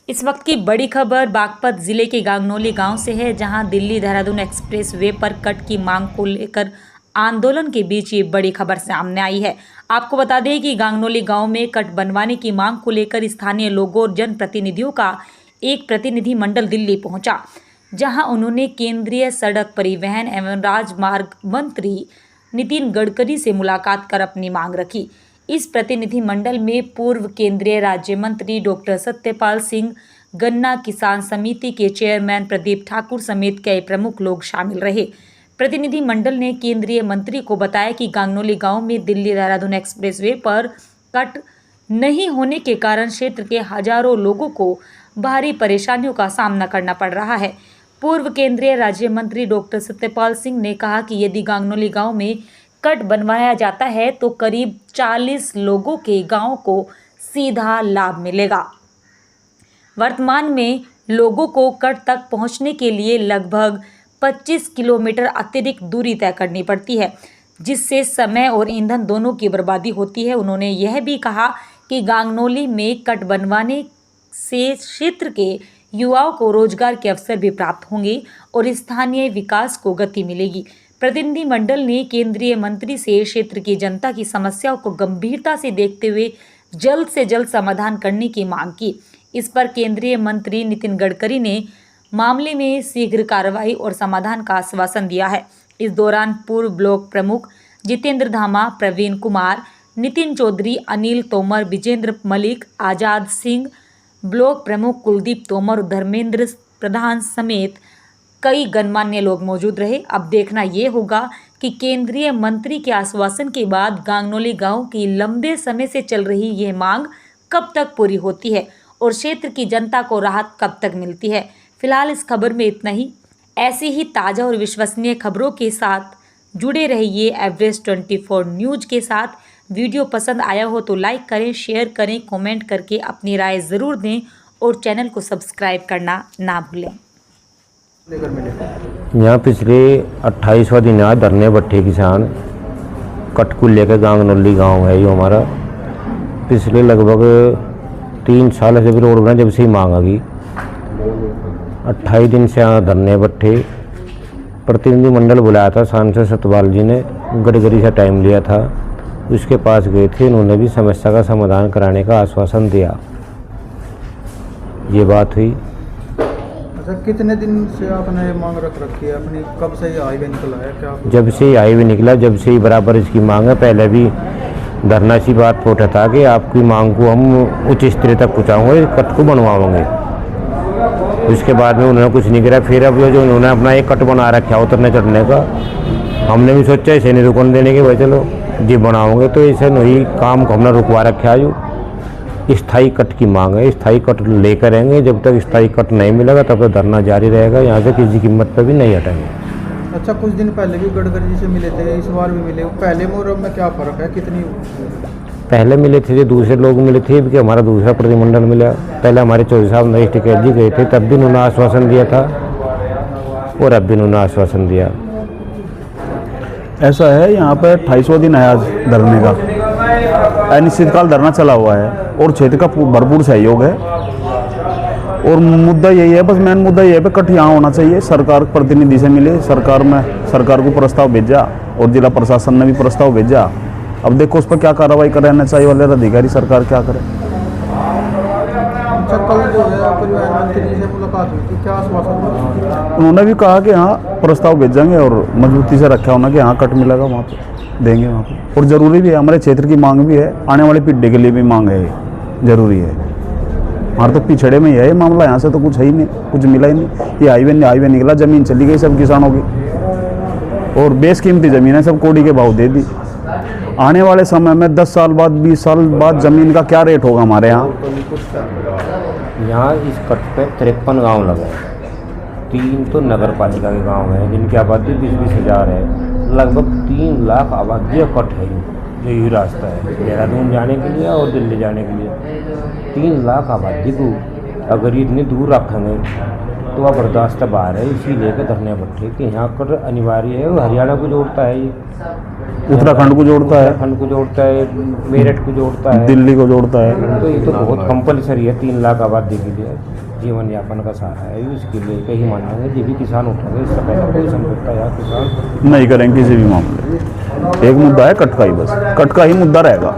इस वक्त की बड़ी खबर बागपत जिले के गांगनौली गांव से है, जहां दिल्ली देहरादून एक्सप्रेस वे पर कट की मांग को लेकर आंदोलन के बीच ये बड़ी खबर सामने आई है। आपको बता दें कि गांगनौली गांव में कट बनवाने की मांग को लेकर स्थानीय लोगों और जनप्रतिनिधियों का एक प्रतिनिधि मंडल दिल्ली पहुंचा, जहां उन्होंने केंद्रीय सड़क परिवहन एवं राजमार्ग मंत्री नितिन गडकरी से मुलाकात कर अपनी मांग रखी। इस प्रतिनिधिमंडल में पूर्व केंद्रीय राज्य मंत्री डॉक्टर सत्यपाल सिंह, गन्ना किसान समिति के चेयरमैन प्रदीप ठाकुर समेत कई प्रमुख लोग शामिल रहे। प्रतिनिधिमंडल ने केंद्रीय मंत्री को बताया कि गांगनौली गांव में दिल्ली देहरादून एक्सप्रेसवे पर कट नहीं होने के कारण क्षेत्र के हजारों लोगों को भारी परेशानियों का सामना करना पड़ रहा है। पूर्व केंद्रीय राज्य मंत्री डॉक्टर सत्यपाल सिंह ने कहा कि यदि गांगनौली गांव में कट बनवाया जाता है तो करीब 40 लोगों के गांव को सीधा लाभ मिलेगा। वर्तमान में लोगों को कट तक पहुंचने के लिए लगभग 25 किलोमीटर अतिरिक्त दूरी तय करनी पड़ती है, जिससे समय और ईंधन दोनों की बर्बादी होती है। उन्होंने यह भी कहा कि गांगनौली में कट बनवाने से क्षेत्र के युवाओं को रोजगार के अवसर भी प्राप्त होंगे और स्थानीय विकास को गति मिलेगी। प्रतिनिधिमंडल ने केंद्रीय मंत्री से क्षेत्र की जनता की समस्याओं को गंभीरता से देखते हुए जल्द से जल्द समाधान करने की मांग की। इस पर केंद्रीय मंत्री नितिन गडकरी ने मामले में शीघ्र कार्रवाई और समाधान का आश्वासन दिया है। इस दौरान पूर्व ब्लॉक प्रमुख जितेंद्र धामा, प्रवीण कुमार, नितिन चौधरी, अनिल तोमर, विजेंद्र मलिक, आजाद सिंह, ब्लॉक प्रमुख कुलदीप तोमर, धर्मेंद्र प्रधान समेत कई गणमान्य लोग मौजूद रहे। अब देखना ये होगा कि केंद्रीय मंत्री के आश्वासन के बाद गांगनौली गांव की लंबे समय से चल रही यह मांग कब तक पूरी होती है और क्षेत्र की जनता को राहत कब तक मिलती है। फिलहाल इस खबर में इतना ही। ऐसी ही ताज़ा और विश्वसनीय खबरों के साथ जुड़े रहिए एवरेस्ट 24 न्यूज़ के साथ। वीडियो पसंद आया हो तो लाइक करें, शेयर करें, कमेंट करके अपनी राय ज़रूर दें और चैनल को सब्सक्राइब करना ना भूलें। यहाँ पिछले 28वां दिन आज धरने बैठे किसान कट को लेकर गांगनौली गांव है। ये हमारा पिछले लगभग 3 साल से भी रोड बना जब से ही मांग आ गई। 28 दिन से यहाँ धरने बैठे। प्रतिनिधिमंडल बुलाया था, सांसद सत्यपाल जी ने गडकरी से टाइम लिया था, उसके पास गए थे। उन्होंने भी समस्या का समाधान कराने का आश्वासन दिया। ये बात हुई। अच्छा, कितने दिन से आपने मांग रख रखी है अपनी? कब से ये हाईवे निकला है? क्या जब से हाईवे निकला, जब से ही बराबर इसकी मांग है। पहले भी धरना सी बात पोटा था कि आपकी मांग को हम उच्च स्तर तक पहुँचाऊँगे, कट को बनवाओगे। उसके बाद में उन्होंने कुछ नहीं करा। फिर अब जो उन्होंने अपना एक कट बना रखा उतरने चढ़ने का, हमने भी सोचा इसे नहीं रुकने देने के, भाई चलो जी बनाओगे तो इसे नहीं काम को हमने रुकवा रखा। जो स्थायी कट की मांग है, स्थायी कट लेकर आएंगे। जब तक स्थायी कट नहीं मिलेगा तब तक धरना जारी रहेगा। यहाँ से किसी कीमत पर भी नहीं हटेंगे। अच्छा, कुछ दिन पहले भी गडकरी जी से मिले थे, इस बार भी मिले। पहले में और अब में क्या फ़र्क है? कितनी पहले मिले थे, जो दूसरे लोग मिले थे कि हमारा दूसरा प्रतिनिधिमंडल मिला। पहले हमारे चौधरी साहब नरेश टिकैत जी गए थे, तब भी उन्होंने आश्वासन दिया था और अब भी उन्होंने आश्वासन दिया। ऐसा है, यहाँ पर 28वां दिन है आज धरने का। अनिश्चितकाल धरना चला हुआ है और क्षेत्र का भरपूर सहयोग है। और मुद्दा यही है, बस मेन मुद्दा ये है, कट यहाँ होना चाहिए। सरकार प्रतिनिधि से मिले, सरकार को प्रस्ताव भेजा और जिला प्रशासन ने भी प्रस्ताव भेजा। अब देखो उस पर क्या कार्रवाई करे एनएचआई वाले अधिकारी, सरकार क्या करे। अच्छा, कल जो है परिवहन मंत्री जी से मुलाकात हुई थी, क्या आश्वासन? उन्होंने भी कहा कि हाँ प्रस्ताव भेजेंगे और मजबूती से रखा होना कि हाँ कट मिलेगा, वहाँ पे देंगे वहाँ पे। और ज़रूरी भी है, हमारे क्षेत्र की मांग भी है, आने वाली पीढ़ी के लिए भी मांग है, ज़रूरी है। हमारे तो पिछड़े में ही है ये मामला, यहाँ से तो कुछ है ही नहीं, कुछ मिला ही नहीं। ये हाईवे निकला, ज़मीन चली गई सब किसानों की और बेशकीमती ज़मीन है, सब कोड़ी के भाव दे दी। आने वाले समय में 10 साल बाद 20 साल बाद ज़मीन का क्या रेट होगा हमारे यहाँ? यहाँ इस कट पे 53 गाँव लगे हैं। 3 तो नगर पालिका के गाँव हैं जिनकी आबादी 20-20 हज़ार है। लगभग 3 लाख आबादी का कट है जो ये रास्ता है देहरादून जाने के लिए और दिल्ली जाने के लिए। 3 लाख आबादी को अगर इतनी दूर रखेंगे तो वह बर्दाश्त बाहर है। इसी लेकर धरने बैठे कि यहाँ कट अनिवार्य है और हरियाणा को जोड़ता है ये। उत्तराखंड को जोड़ता है, उत्तराखंड को जोड़ता है, मेरठ को जोड़ता है। दिल्ली को जोड़ता है। तो ये तो बहुत कंपलसरी है 3 लाख आबादी के लिए जीवन यापन का सहारा है। इसके लिए कहीं मानेंगे जो भी किसान उठेंगे इससे पहले कोई समझौता या किसान नहीं करेंगे किसी भी मामले। एक मुद्दा है कट का ही, बस कट का ही मुद्दा रहेगा।